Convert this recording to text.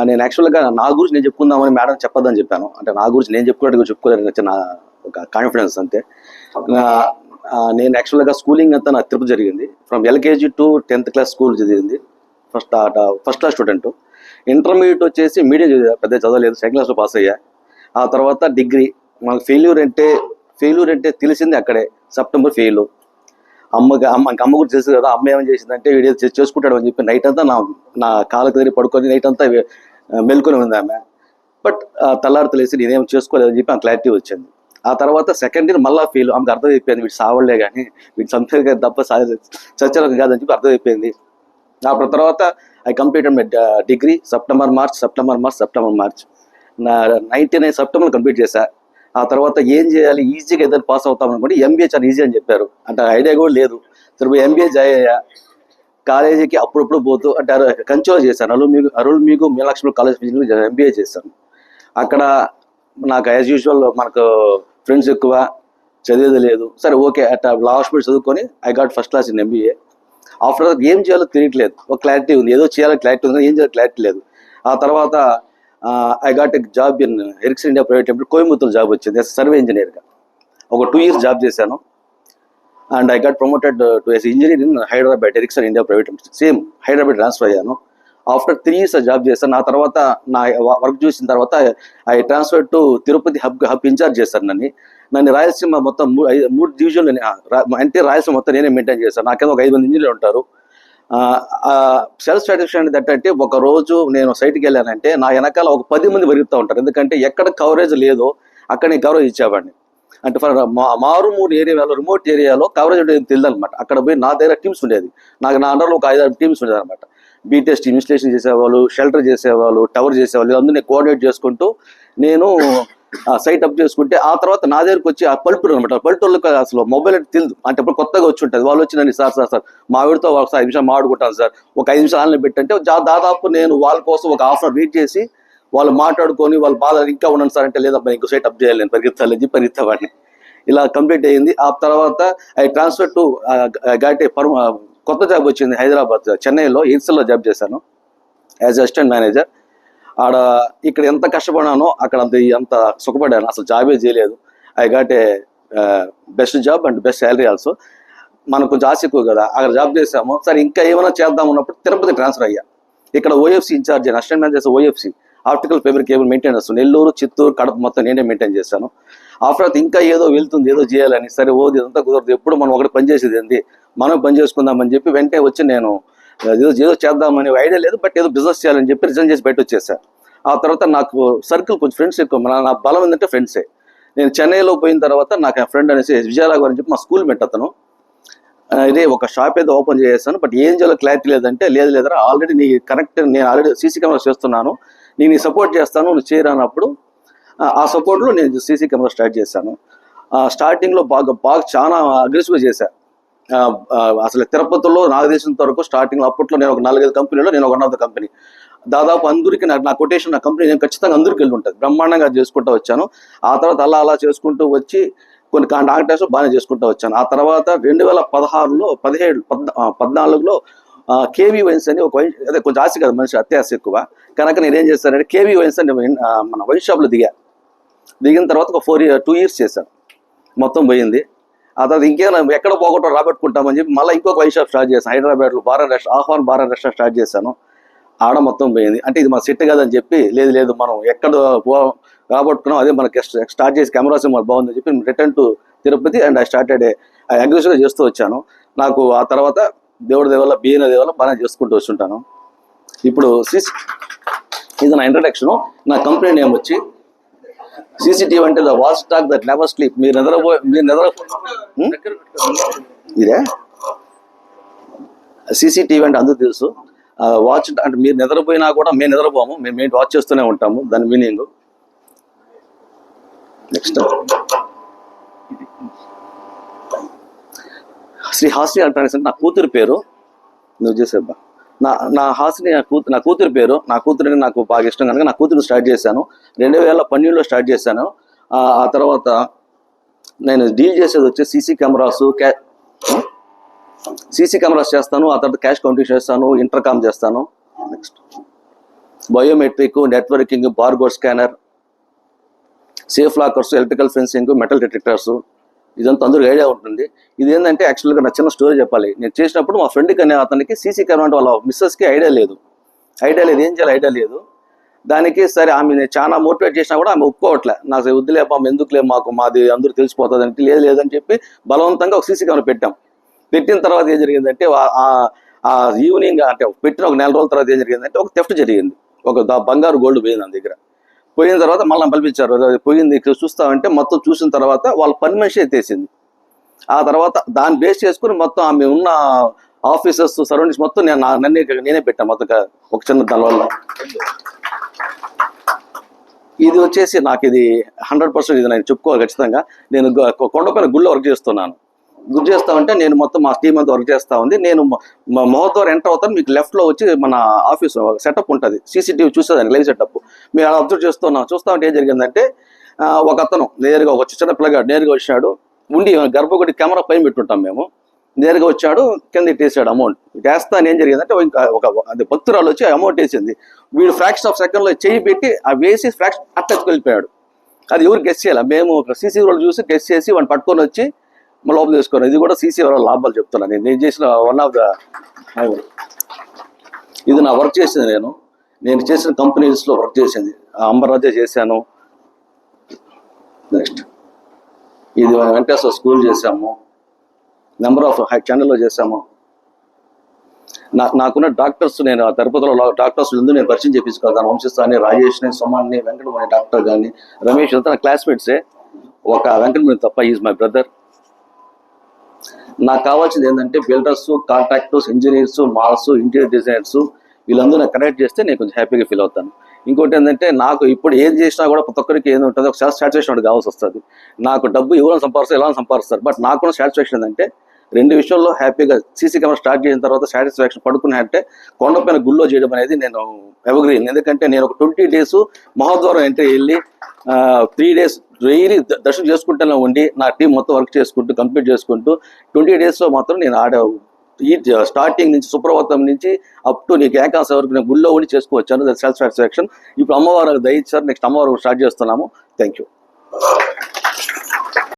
నేను యాక్చువల్గా నా గురించి నేను చెప్పుకుందామని మేడం చెప్పొద్దని చెప్పాను. అంటే నా గురించి నేను చెప్పుకోలేని చిన్న ఒక కాన్ఫిడెన్స్ అంతే. నేను యాక్చువల్గా స్కూలింగ్ అంతా నా తిరుపతి జరిగింది. From LKG to 10th class school చదివింది. First class student. ఇంటర్మీడియట్ వచ్చేసి మీడియం చదివా, పెద్ద చదవలేదు, సెకండ్ క్లాస్లో పాస్ అయ్యా. ఆ తర్వాత డిగ్రీ. మనకు ఫెయిల్యూర్ అంటే తెలిసింది అక్కడే. September fail. అమ్మ గురించి తెలుసు కదా. అమ్మ ఏమని చేసిందంటే వీడియో చేసుకుంటాడు అని చెప్పి నైట్ అంతా నా కాళ్ళకి దగ్గర పడుకొని నైట్ అంతా మెలుకొని ఉంది ఆమె. బట్ తెల్లారితో లేసి నేనేం చేసుకోలేదని చెప్పి ఆ క్లారిటీ వచ్చింది. ఆ తర్వాత సెకండ్ ఇయర్ మళ్ళీ ఫెయిల్. ఆమెకు అర్థమైపోయింది వీడు సావలే కానీ వీడు చంపేది తప్ప చచ్చడం కాదని చెప్పి అర్థమైపోయింది. ఆ తర్వాత I completed my degree September March. నా 99 సెప్టెంబర్ కంప్లీట్ చేశా. ఆ తర్వాత ఏం చేయాలి, ఈజీగా ఏదైనా పాస్ అవుతాం అనుకోండి. ఎంబీఏ చాలా ఈజీ అని చెప్పారు. అంటే ఐడియా కూడా లేదు. సరే ఎంబీఏ జాయిన్ అయ్యా. కాలేజీకి అప్పుడప్పుడు పోతూ అంటే కంచిలో చేశాను. Arulmigu Meenakshi college physical MBA చేశాను. అక్కడ నాకు యాజ్ యూజువల్ మనకు ఫ్రెండ్స్ ఎక్కువ, చదివేది లేదు. సరే ఓకే అట్ లా హాస్పిటల్ చదువుకొని I got first class in MBA. After ఏం చేయాలో తెలియట్లేదు. ఒక క్లారిటీ ఉంది, ఏదో చేయాలో క్లారిటీ ఉంది, ఏం చేయాలో క్లారిటీ లేదు. ఆ తర్వాత I got a job in Ericsson India private limited, Coimbatore job వచ్చింది సర్వే ఇంజనీర్గా. ఒక 2 years జాబ్ చేశాను. And I got promoted to S engineer in Hyderabad, Ericsson India private limited. Same Hyderabad transfer అయ్యాను. ఆఫ్టర్ 3 years జాబ్ చేశాను. ఆ తర్వాత నా వర్క్ చూసిన తర్వాత I transfer to Tirupati hub incharge చేశారు నన్ను రాయలసీమ మొత్తం 3 divisionలు అంటే రాయలసీమ మొత్తం నేనే మెయింటైన్ చేశాను. నాకేమో ఒక 5 మంది ఇంజనీర్లు ఉంటారు. సెల్ఫ్ సాటిస్ఫాక్షన్ ఏంటంటే ఒక రోజు నేను సైట్కి వెళ్ళానంటే నా వెనకాల ఒక 10 మంది పెరుగుతూ ఉంటారు. ఎందుకంటే ఎక్కడ కవరేజ్ లేదో అక్కడ నేను కవరేజ్ ఇచ్చేవాడిని. అంటే ఫర్ మారుమూరు ఏరియాలో, రిమోట్ ఏరియాలో కవరేజ్ ఉండేది తెలియదు అనమాట. అక్కడ పోయి నా దగ్గర టీమ్స్ ఉండేది. నా అండర్లో ఒక 5-6 టీమ్స్ ఉండేది అనమాట. బీటెస్ట్ ఇన్స్టలేషన్ చేసేవాళ్ళు, షెల్టర్ చేసేవాళ్ళు, టవర్ చేసేవాళ్ళు, అందరినీ కోఆర్డినేట్ చేసుకుంటూ నేను సైట్ అప్ చేసుకుంటే ఆ తర్వాత నా దగ్గరకు వచ్చి ఆ పల్లెటూరు అనమాట. పల్లెటూరులో అసలు మొబైల్ అంటే తెలియదు. అంటే ఇప్పుడు కొత్తగా వచ్చి ఉంటుంది. వాళ్ళు వచ్చి నన్ను సార్ మా ఆవిడతో ఒక 5 నిమిషాలు మాట్లాడుకుంటాను సార్, ఒక 5 నిమిషాలు ఆన్లైన్ పెట్టంటే దాదాపు నేను వాళ్ళ కోసం ఒక హాఫ్ అవర్ వెయిట్ చేసి వాళ్ళు మాట్లాడుకొని వాళ్ళ బాధ ఇంకా ఉన్నాను సార్ అంటే లేదబ్బా ఇంకో సైట్ అప్ చేయాలి, నేను పరిగెత్తాలని చెప్పి పరిగెత్తవాడిని. ఇలా కంప్లీట్ అయ్యింది. ఆ తర్వాత ఐ ట్రాన్స్ఫర్ టు గాటే కొత్త జాబ్ వచ్చింది హైదరాబాద్, చెన్నైలో ఎయిర్సెల్లో జాబ్ చేశాను యాజ్ అసిస్టెంట్ మేనేజర్. ఆడ ఇక్కడ ఎంత కష్టపడినానో అక్కడ అంత సుఖపడ్డాను. అసలు జాబే చేయలేదు. I got a best job and best salary also. మనకు కొంచెం ఆశ ఎక్కువ కదా, అక్కడ జాబ్ చేసాము. సరే ఇంకా ఏమైనా చేద్దాం ఉన్నప్పుడు తిరుపతి ట్రాన్స్ఫర్ అయ్యా. ఇక్కడ OFC incharge assistant manager OFC optical fibre cable maintenance Nellore, Chittoor, Kadapa మొత్తం నేనే మెయింటైన్ చేశాను. ఆఫ్టర్ ఇంకా ఏదో వెళ్తుంది, ఏదో చేయాలని. సరే ఓది ఇదంతా కుదరదు, ఎప్పుడు మనం ఒకటి పని చేసేది ఏంది, మనం పని చేసుకుందామని చెప్పి వెంటనే వచ్చి నేను ఏదో చేద్దామని ఐడియా లేదు, బట్ ఏదో బిజినెస్ చేయాలని చెప్పి రిజైన్ చేసి బయట వచ్చేసా. ఆ తర్వాత నాకు సర్కిల్ కొంచెం ఫ్రెండ్స్ ఎక్కువ. నా బలం ఏంటంటే ఫ్రెండ్సే. నేను చెన్నైలో పోయిన తర్వాత నాకు ఆ ఫ్రెండ్ అనేసి విజయరాఘవ్ అని చెప్పి మా స్కూల్ మేట్ అతను, ఇదే ఒక షాప్ ఏదో ఓపెన్ చేసేసాను, బట్ ఏం చేయాలో క్లారిటీ లేదంటే లేదురా ఆల్రెడీ నీ కరెక్ట్, నేను ఆల్రెడీ సీసీ కెమెరా చేస్తున్నాను, నేను సపోర్ట్ చేస్తాను, నువ్వు చేయరానప్పుడు ఆ సపోర్ట్లో నేను సీసీ కెమెరా స్టార్ట్ చేశాను. స్టార్టింగ్లో బాగా చాలా అగ్రెసివ్గా చేశాను. అసలు తిరుపతిలో నాకు తెలిసినంత వరకు స్టార్టింగ్లో అప్పట్లో నేను ఒక 4-5 కంపెనీలో నేను ఒక 1 of the కంపెనీ. దాదాపు అందరికీ నా కొటేషన్, నా కంపెనీ నేను ఖచ్చితంగా అందరికీ వెళ్ళి ఉంటుంది. బ్రహ్మాండంగా చేసుకుంటూ వచ్చాను. ఆ తర్వాత అలా చేసుకుంటూ వచ్చి కొన్ని కాంట్రాక్టర్స్ బాగానే చేసుకుంటూ వచ్చాను. ఆ తర్వాత 2016లో 14లో కేవీ వైన్స్ అని ఒక వైన్, అదే కొంచెం ఆశ కదా మనిషి, అత్యాశ ఎక్కువ కనుక నేనేం చేస్తానంటే కేవీ వైన్స్ అని మన వైన్ షాప్లో దిగిన తర్వాత ఒక 2 years చేశాను. మొత్తం పోయింది. ఆ తర్వాత ఇంకేమైనా ఎక్కడ పోగొట్టో రాబెట్టుకుంటామని చెప్పి మళ్ళీ ఇంకొక వైన్ షాప్ స్టార్ట్ చేశాను హైదరాబాద్లో, ఆహ్వాన్ బార్ అండ్ రెస్టారెంట్ స్టార్ట్ చేశాను. ఆడ మొత్తం పోయింది. అంటే ఇది మన సెట్ కాదని చెప్పి లేదు మనం ఎక్కడ రాబట్టుకున్నాం అదే మనకి స్టార్ట్ చేసి కెమెరాస్ మనకు బాగుందని చెప్పి return to Tirupati and I started అగ్రెసివ్గా చేస్తూ వచ్చాను. నాకు ఆ తర్వాత దేవుడి దేవల్ల బియ్యన దేవల్ల బాగా చేసుకుంటూ వస్తుంటాను. ఇప్పుడు ఇది నా ఇంట్రడక్షన్. నా కంపెనీ నేమ్ వచ్చి CCTV అంటే the watch dog that never sleep. మీరు ఇదే CCTV అంటే అందరూ తెలుసు. వాచ్ అంటే మీరు నిద్రపోయినా కూడా మేము నిద్రపోము, మేము వాచ్ చేస్తూనే ఉంటాము, దాని meaning. Next Shri Hasini electronics అంటే నా కూతురు పేరు. నువ్వు చేసేబ్బా నా హాసిని నా కూతురు పేరు. నా కూతురిని నాకు బాగా ఇష్టం కనుక నా కూతురు స్టార్ట్ చేశాను. 2012లో స్టార్ట్ చేశాను. ఆ తర్వాత నేను డీల్ చేసేది వచ్చి సీసీ కెమెరాస్ చేస్తాను. ఆ తర్వాత క్యాష్ కౌంటింగ్ చేస్తాను, ఇంటర్కామ్ చేస్తాను. Next biometric, networking, barcode scanner, safe lockers, electrical fencing, metal detectors, ఇదంతా అందరూ ఐడియా ఉంటుంది. ఇది ఏంటంటే యాక్చువల్గా నా చిన్న స్టోరీ చెప్పాలి. నేను చేసినప్పుడు మా ఫ్రెండ్కి అనే అతనికి సీసీ కెమెరా అంటే వాళ్ళ మిస్సెస్కి ఐడియా లేదు, ఏం చేయాలి ఐడియా లేదు. దానికి సరే ఆమె నేను చాలా మోటివేట్ చేసినా కూడా ఆమె ఒప్పుకోవట్లే. నాకు వద్దులే పాపం, ఎందుకులే, మాది అందరూ తెలిసిపోతుంది అంటే లేదని చెప్పి బలవంతంగా ఒక సీసీ కెమెరా పెట్టాం. పెట్టిన తర్వాత ఏం జరిగిందంటే ఆ ఈవినింగ్ అంటే పెట్టిన ఒక 4 రోజుల తర్వాత ఏం జరిగిందంటే ఒక థెఫ్ట్ జరిగింది. ఒక బంగారు గోల్డ్ పోయింది నా దగ్గర. పోయిన తర్వాత మళ్ళీ పిలిపించారు, పోయింది చూస్తామంటే మొత్తం చూసిన తర్వాత వాళ్ళ పని మనిషి ఎత్తేసింది. ఆ తర్వాత దాన్ని బేస్ చేసుకుని మొత్తం ఆమె ఉన్న ఆఫీసర్స్ సరౌండింగ్స్ మొత్తం నేనే పెట్టాను మొత్తం ఒక చిన్న దానివల్ల. ఇది వచ్చేసి నాకు ఇది 100% ఇది నేను చెప్పుకోవాలి ఖచ్చితంగా. నేను కొండపైన గుళ్ళో వర్క్ చేస్తున్నాను. చేస్తామంటే నేను మొత్తం మా టీం అంతా వర్క్ చేస్తా ఉంది. నేను మోహద్వార్ ఎంటర్ అవుతాను, మీకు లెఫ్ట్లో వచ్చి మన ఆఫీస్ సెటప్ ఉంటుంది, సీసీటీవీ చూసేదానికి లైవ్ సెటప్. మీరు అలా అబ్జర్వ్ చూస్తామంటే ఏం జరిగిందంటే ఒక అతను నేరుగా ఒక చిన్న పిల్లగాడు నేరుగా వచ్చాడు. ఉండి గర్భగుడి కెమెరా పైన పెట్టుంటాం మేము. నేరుగా వచ్చాడు, కింద ఇట్టేసాడు అమౌంట్. వేస్తాను ఏం జరిగిందంటే ఒక అది భక్తురాలు వచ్చి అమౌంట్ వేసింది. వీడు ఫ్రాక్షన్ ఆఫ్ సెకండ్లో చేయి పెట్టి ఆ వేసి ఫ్రాక్షన్ అట్లా వెళ్ళిపోయాడు. అది ఎవరు గెస్ చేయాలి, మేము ఒక సీసీ రోడ్ చూసి గెస్ చేసి వాడిని పట్టుకొని వచ్చి లోపల తీసుకోవాలి. ఇది కూడా సీసీ వల్ల లాభాలు చెప్తున్నాను. నేను చేసిన వన్ ఆఫ్ ద ఇది నా వర్క్ చేసింది. నేను చేసిన కంపెనీస్లో వర్క్ చేసింది. అంబర్రాజే చేశాను. నెక్స్ట్ ఇది వెంకటేశ్వర స్కూల్ చేశాము. నెంబర్ ఆఫ్ ఛానల్లో చేశాము. నాకున్న డాక్టర్స్, నేను తిరుపతిలో డాక్టర్స్ నేను పరిచయం చేపించుకోగలను. వంశస్థాన్ని, రాజేష్ని, సుమాన్ని, వెంకటమణి డాక్టర్ కానీ, రమేష్ అంతా నా క్లాస్మేట్సే. ఒక వెంకటమణి తప్ప ఈజ్ మై బ్రదర్. నాకు కావాల్సింది ఏంటంటే builders, contractors, engineers, malls, interior designers వీళ్ళందరూ నాకు కనెక్ట్ చేస్తే నేను కొంచెం హ్యాపీగా ఫీల్ అవుతాను. ఇంకోటి ఏంటంటే నాకు ఇప్పుడు ఏం చేసినా కూడా ప్రతి ఒక్కరికి ఏది ఉంటుందో ఒక సాటిస్ఫాక్షన్ ఒకటి కావాల్సి వస్తుంది. నాకు డబ్బు ఎవరైనా సంపాదిస్తారు, ఎలా సంపాదిస్తారు, బట్ నాకు కూడా సాటిస్ఫాక్షన్ ఏంటంటే 2 విషయాల్లో హ్యాపీగా సీసీ కెమెరా స్టార్ట్ చేసిన తర్వాత సాటిస్ఫాక్షన్ పడుకున్నా అంటే కొండపైన గుళ్ళో చేయడం అనేది నేను ఎవగ్రీన్. ఎందుకంటే నేను ఒక 20 days మహోద్వారం ఎంట్రీ వెళ్ళి 3 days డైలీ దర్శనం చేసుకుంటూనే ఉండి నా టీం మొత్తం వర్క్ చేసుకుంటూ కంప్లీట్ చేసుకుంటూ 20 daysలో మాత్రం నేను ఈ స్టార్టింగ్ నుంచి సుప్రభాతం నుంచి అప్ టు నీకు ఏకాశ వరకు నేను గుళ్ళో ఉండి చేసుకోవచ్చాను. That self satisfaction. ఇప్పుడు అమ్మవారు దయచేశారు, నెక్స్ట్ అమ్మవారు స్టార్ట్ చేస్తున్నాము. Thank you.